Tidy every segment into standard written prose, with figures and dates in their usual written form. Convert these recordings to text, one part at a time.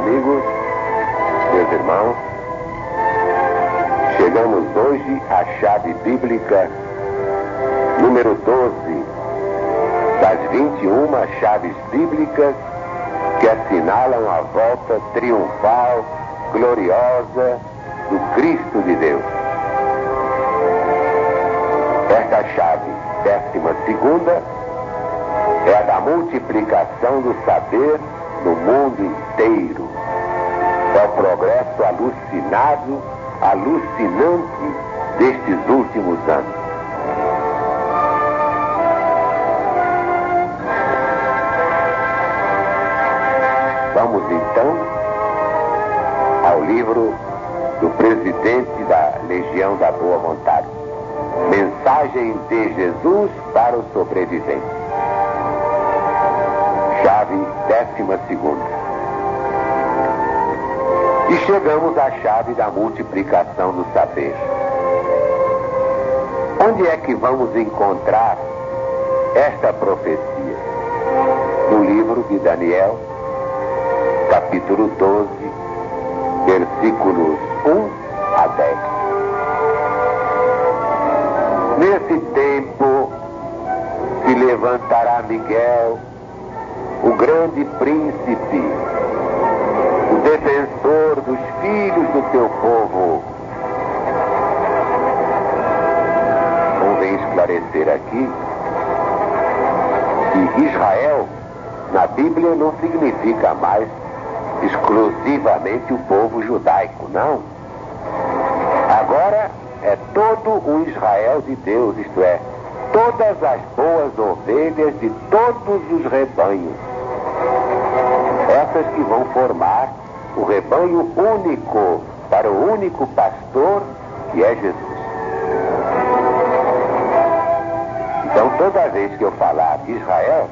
amigos, meus irmãos, chegamos hoje à chave bíblica número 12 das 21 chaves bíblicas que assinalam a volta triunfal, gloriosa do Cristo de Deus. Esta chave, 12ª, é a da multiplicação do saber no mundo inteiro. É o progresso alucinante destes últimos anos. Vamos então ao livro do presidente da Legião da Boa Vontade. Mensagem de Jesus para os sobreviventes. Chave 12ª. E chegamos à chave da multiplicação do saber. Onde é que vamos encontrar esta profecia? No livro de Daniel, capítulo 12, versículos 1 a 10. Nesse tempo se levantará Miguel, o grande príncipe, o defensor dos filhos do teu povo. Convém esclarecer aqui que Israel, na Bíblia, não significa mais exclusivamente o povo judaico, não. Agora é todo o Israel de Deus, isto é, todas as boas ovelhas de todos os rebanhos. Essas que vão formar o rebanho único para o único pastor que é Jesus. Então, toda vez que eu falar de Israel,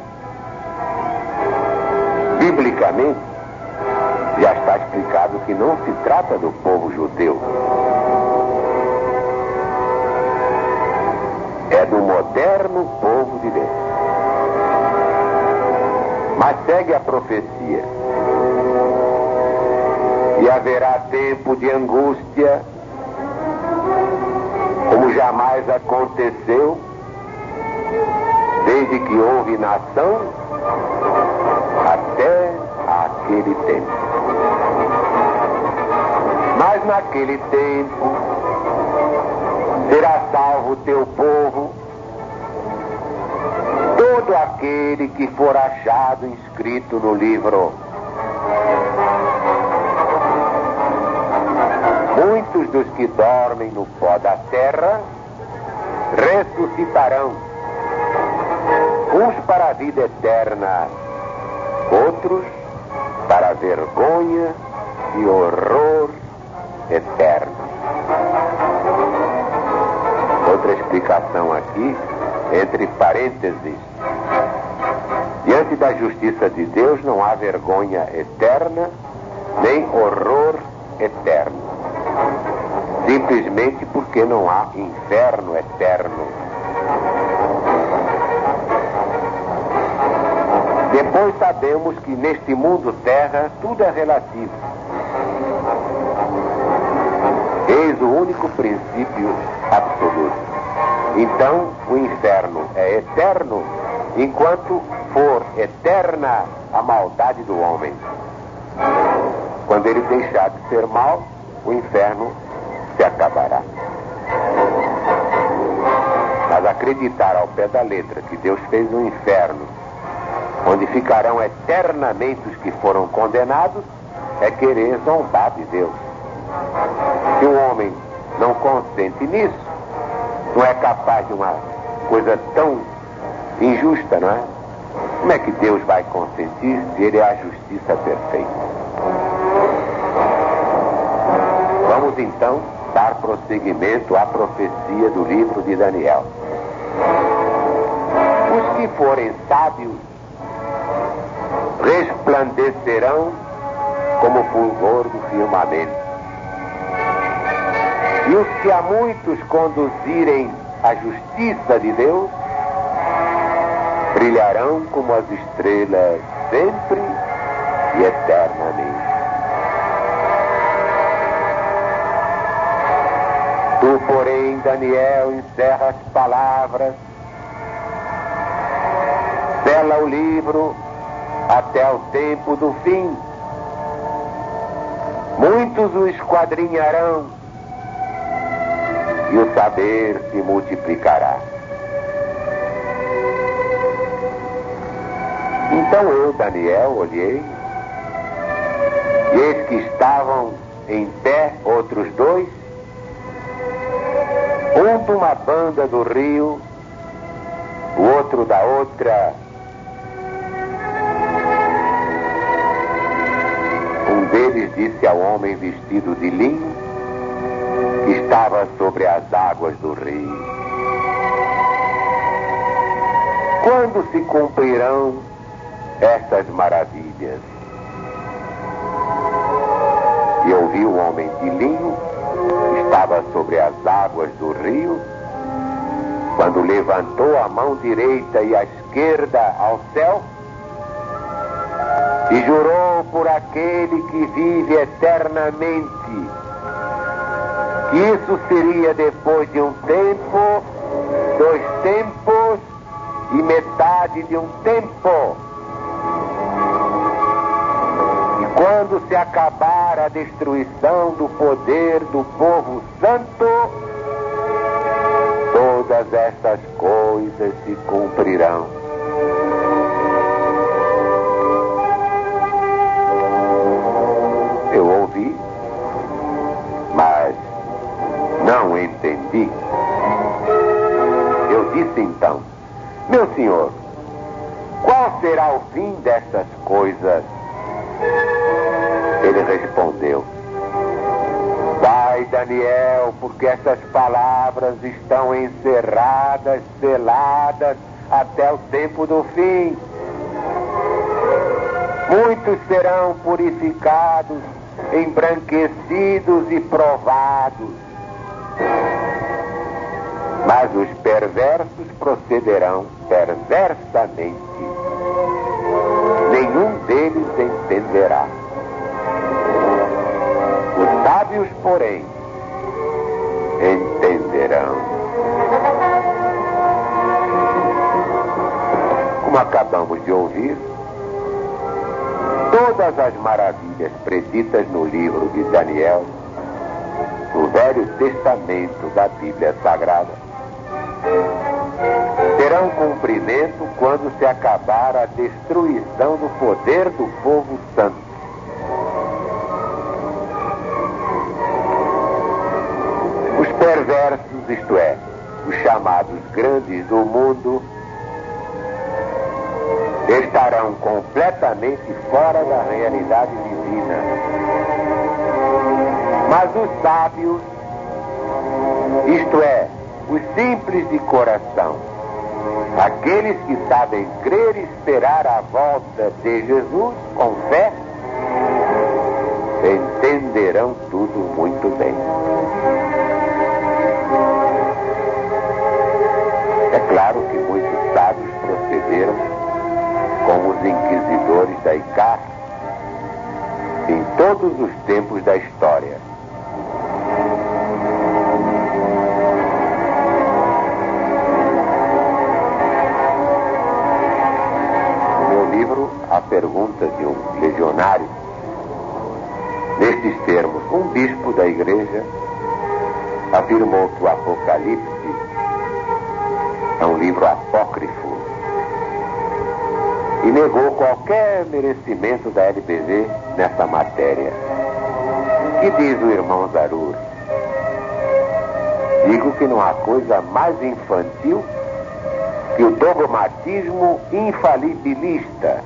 biblicamente, já está explicado que não se trata do povo judeu. É do moderno povo de Deus. Mas segue a profecia. E haverá tempo de angústia, como jamais aconteceu, desde que houve nação até aquele tempo. Mas naquele tempo será salvo o teu povo, todo aquele que for achado inscrito no livro. Muitos dos que dormem no pó da terra ressuscitarão, uns para a vida eterna, outros para a vergonha e horror eterno. Outra explicação aqui, entre parênteses: diante da justiça de Deus não há vergonha eterna, nem horror eterno. Simplesmente porque não há inferno eterno. Depois sabemos que neste mundo terra tudo é relativo. Eis o único princípio absoluto. Então o inferno é eterno enquanto for eterna a maldade do homem. Quando ele deixar de ser mal, o inferno se acabará. Mas acreditar ao pé da letra que Deus fez um inferno onde ficarão eternamente os que foram condenados é querer zombar de Deus. Se um homem não consente nisso, não é capaz de uma coisa tão injusta, não é? Como é que Deus vai consentir se Ele é a justiça perfeita? Vamos então dar prosseguimento à profecia do livro de Daniel. Os que forem sábios resplandecerão como o fulgor do firmamento. E os que a muitos conduzirem à justiça de Deus brilharão como as estrelas sempre e eternamente. Tu, porém, Daniel, encerra as palavras, sela o livro até o tempo do fim. Muitos o esquadrinharão e o saber se multiplicará. Então eu, Daniel, olhei, e eis que estavam em pé outros dois, um de uma banda do rio, o outro da outra. Um deles disse ao homem vestido de linho, que estava sobre as águas do rio: quando se cumprirão estas maravilhas? E eu vi o homem de linho, que estava sobre as águas do rio, quando levantou a mão direita e a esquerda ao céu, e jurou por aquele que vive eternamente, que isso seria depois de um tempo, 2 tempos e metade de um tempo. E quando se acabar a destruição do poder do povo santo, todas estas coisas se cumprirão. Eu ouvi, mas não entendi. Eu disse então: meu senhor, qual será o fim destas coisas? Ele respondeu: vai, Daniel, porque essas palavras estão encerradas, seladas até o tempo do fim. Muitos serão purificados, embranquecidos e provados, mas os perversos procederão perversamente. Nenhum deles entenderá. Os sábios, porém, entenderão. Como acabamos de ouvir, todas as maravilhas preditas no livro de Daniel, no Velho Testamento da Bíblia Sagrada, terão cumprimento quando se acabar a destruição do poder do povo santo. Os perversos, isto é, os chamados grandes do mundo, estarão completamente fora da realidade divina. Mas os sábios, isto é, os simples de coração, aqueles que sabem crer e esperar a volta de Jesus com fé, entenderão tudo muito bem. É claro que muitos sábios procederam como os inquisidores da ICAR em todos os tempos da história. No meu livro, A Pergunta de um Legionário, nestes termos, um bispo da igreja afirmou que o Apocalipse é um livro apócrifo e negou qualquer merecimento da LBV nessa matéria. O que diz o irmão Zarur? Digo que não há coisa mais infantil que o dogmatismo infalibilista.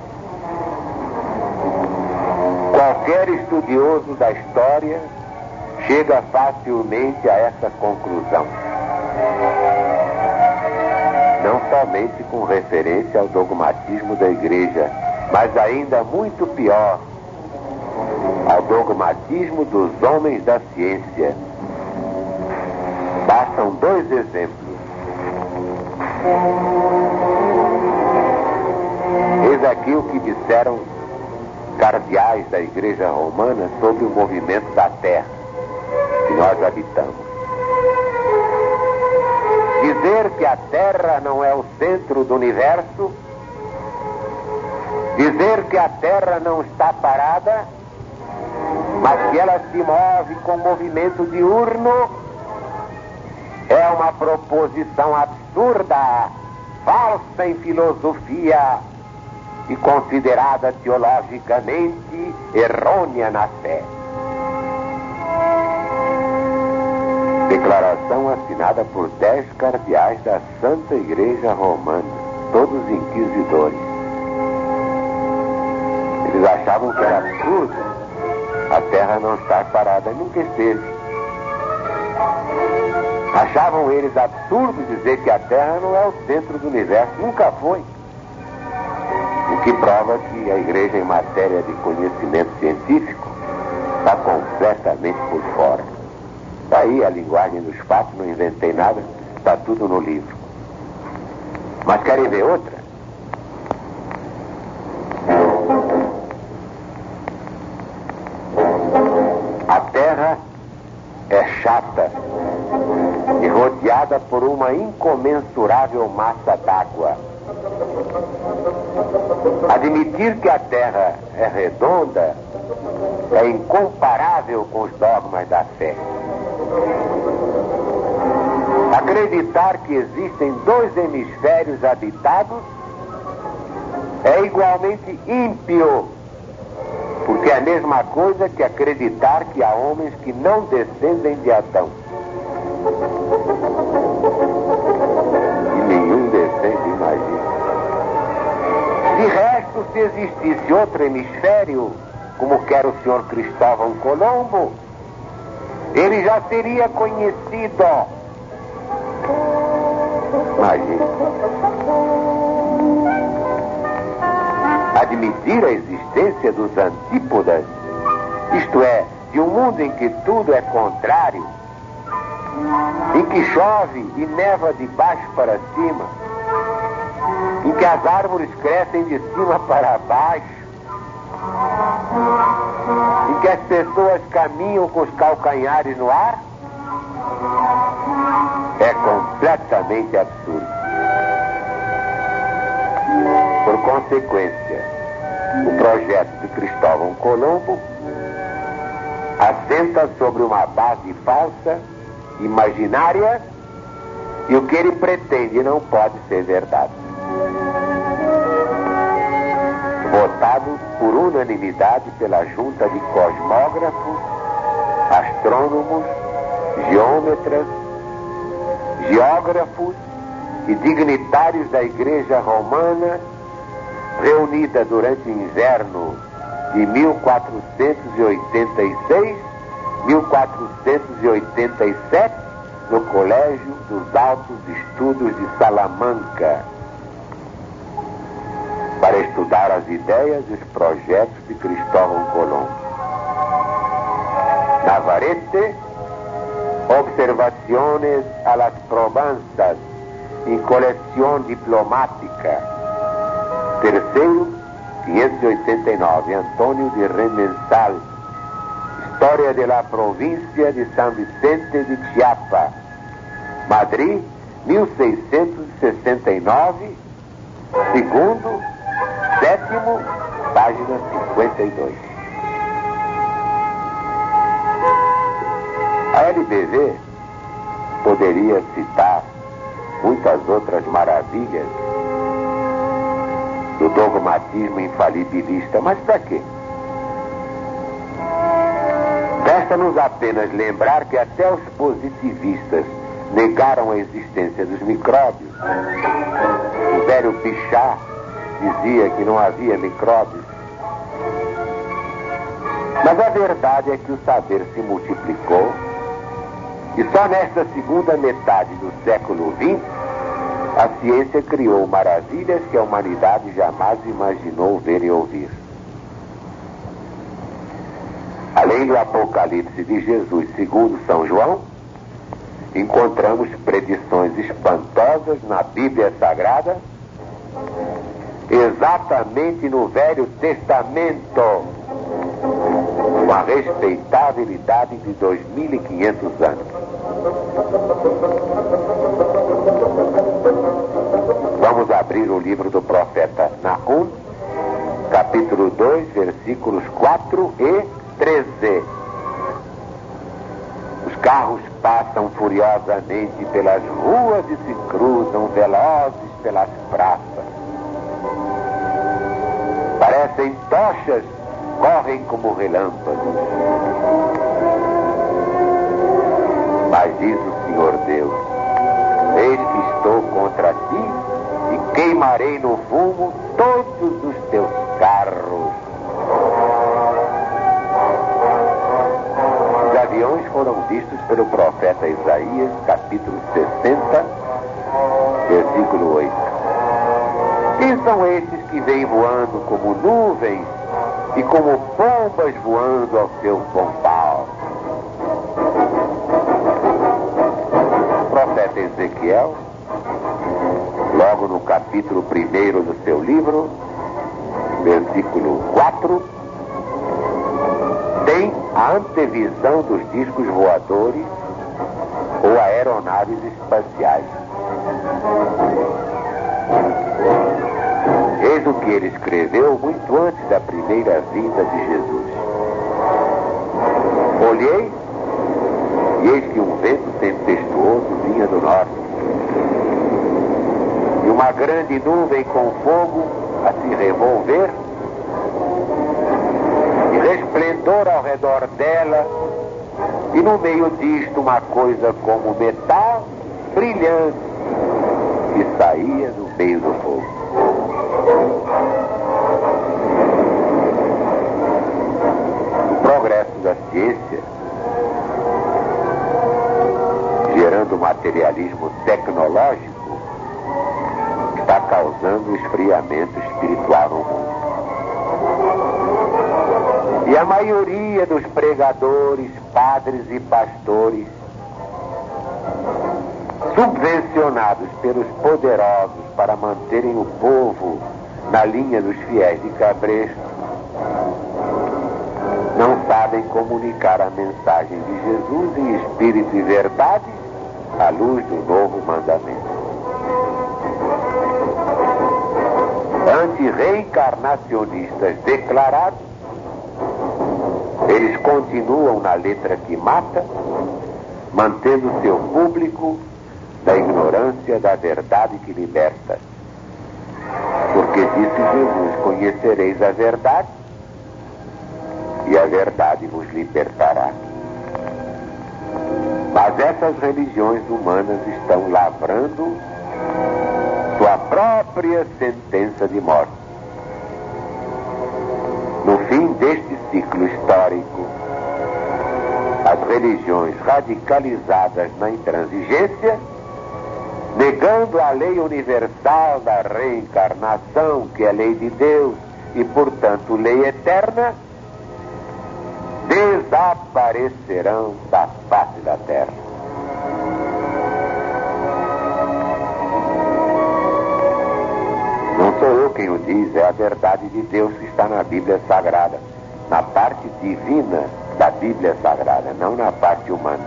Qualquer estudioso da história chega facilmente a essa conclusão. Não somente com referência ao dogmatismo da igreja, mas ainda muito pior, ao dogmatismo dos homens da ciência. Bastam 2 exemplos. Eis aqui o que disseram cardeais da igreja romana sobre o movimento da terra que nós habitamos. Dizer que a Terra não é o centro do universo, dizer que a Terra não está parada, mas que ela se move com movimento diurno, é uma proposição absurda, falsa em filosofia e considerada teologicamente errônea na fé. Declaração assinada por 10 cardeais da Santa Igreja Romana, todos inquisidores. Eles achavam que era absurdo a Terra não estar parada, nunca esteve. Achavam eles absurdo dizer que a Terra não é o centro do universo, nunca foi. O que prova que a Igreja, em matéria de conhecimento científico, está completamente por fora. Daí a linguagem dos fatos, não inventei nada, está tudo no livro. Mas querem ver outra? A Terra é chata e rodeada por uma incomensurável massa d'água. Admitir que a Terra é redonda é incomparável com os dogmas da fé. Acreditar que existem 2 hemisférios habitados é igualmente ímpio, porque é a mesma coisa que acreditar que há homens que não descendem de Adão. E nenhum descende, imagina. De resto, se existisse outro hemisfério, como quer o senhor Cristóvão Colombo, ele já seria conhecido. Imagina. Admitir a existência dos antípodas, isto é, de um mundo em que tudo é contrário, em que chove e neva de baixo para cima, em que as árvores crescem de cima para baixo, em que as pessoas caminham com os calcanhares no ar, é completamente absurdo. Por consequência, o projeto de Cristóvão Colombo assenta sobre uma base falsa, imaginária, e o que ele pretende não pode ser verdade. Votado por unanimidade pela junta de cosmógrafos, astrônomos, geômetras, geógrafos e dignitários da Igreja Romana, reunida durante o inverno de 1486-1487 no Colégio dos Altos Estudos de Salamanca, para estudar as ideias e os projetos de Cristóvão Colombo. Navarrete, Observaciones a las Provenças em Coleção Diplomática. Terceiro, 589, Antônio de Remensal, História de la Província de São Vicente de Chiapa, Madrid, 1669, segundo, sétimo, página 52. A LBV poderia citar muitas outras maravilhas do dogmatismo infalibilista, mas para quê? Resta-nos apenas lembrar que até os positivistas negaram a existência dos micróbios. O velho Bichat dizia que não havia micróbios. Mas a verdade é que o saber se multiplicou e só nesta segunda metade do século XX a ciência criou maravilhas que a humanidade jamais imaginou ver e ouvir. Além do Apocalipse de Jesus segundo São João, encontramos predições espantosas na Bíblia Sagrada, exatamente no Velho Testamento, com a respeitável idade de 2500 anos. abrir o livro do profeta Nahum, capítulo 2, versículos 4 e 13. Os carros passam furiosamente pelas ruas e se cruzam velozes pelas praças. Parecem tochas, correm como relâmpagos. Mas diz o Senhor Deus: eis que estou contra ti e queimarei no fumo todos os teus carros. Os aviões foram vistos pelo profeta Isaías, capítulo 60, versículo 8. Quem são esses que vêm voando como nuvens e como pombas voando ao seu pombal? O profeta Ezequiel, logo no capítulo 1 do seu livro, versículo 4, tem a antevisão dos discos voadores ou aeronaves espaciais. Eis o que ele escreveu muito antes da primeira vinda de Jesus. Olhei, e eis que um vento tempestuoso vinha do norte, e uma grande nuvem com fogo a se revolver, e resplendor ao redor dela, e no meio disto uma coisa como metal brilhante que saía do meio do fogo. O progresso da ciência, gerando o materialismo tecnológico, está causando esfriamento espiritual no mundo. E a maioria dos pregadores, padres e pastores, subvencionados pelos poderosos para manterem o povo na linha dos fiéis de cabresto, não sabem comunicar a mensagem de Jesus em espírito e verdade à luz do novo mandamento. Anti-reencarnacionistas declarados, eles continuam na letra que mata, mantendo seu público da ignorância da verdade que liberta. Porque disse Jesus: conhecereis a verdade, e a verdade vos libertará. Mas essas religiões humanas estão lavrando sua própria sentença de morte. No fim deste ciclo histórico, as religiões radicalizadas na intransigência, negando a lei universal da reencarnação, que é lei de Deus e, portanto, lei eterna, desaparecerão da face da terra. Não sou eu quem o diz, é a verdade de Deus que está na Bíblia Sagrada, na parte divina da Bíblia Sagrada, não na parte humana.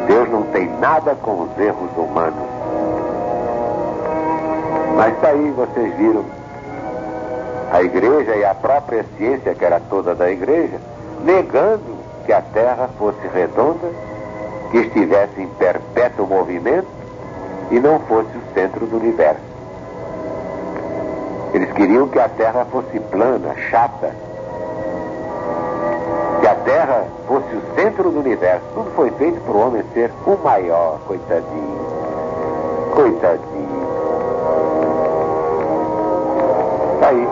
Deus não tem nada com os erros humanos. Mas está aí, vocês viram, a igreja e a própria ciência, que era toda da igreja, negando que a Terra fosse redonda, que estivesse em perpétuo movimento e não fosse o centro do universo. Eles queriam que a Terra fosse plana, chata, que a Terra fosse o centro do universo. Tudo foi feito para o homem ser o maior, coitadinho. Coitadinho. Tá aí.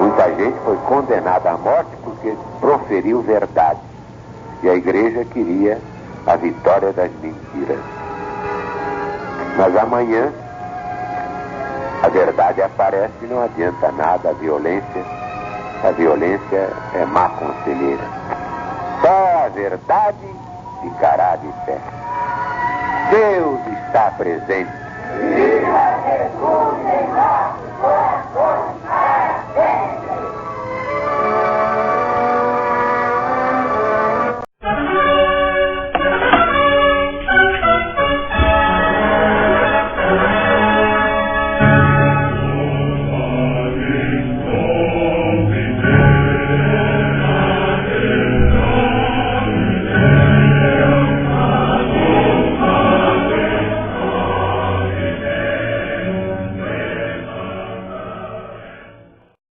Muita gente foi condenada à morte porque proferiu verdade. E a igreja queria a vitória das mentiras. Mas amanhã a verdade aparece e não adianta nada. A violência é má conselheira. Só a verdade ficará de pé. Deus está presente.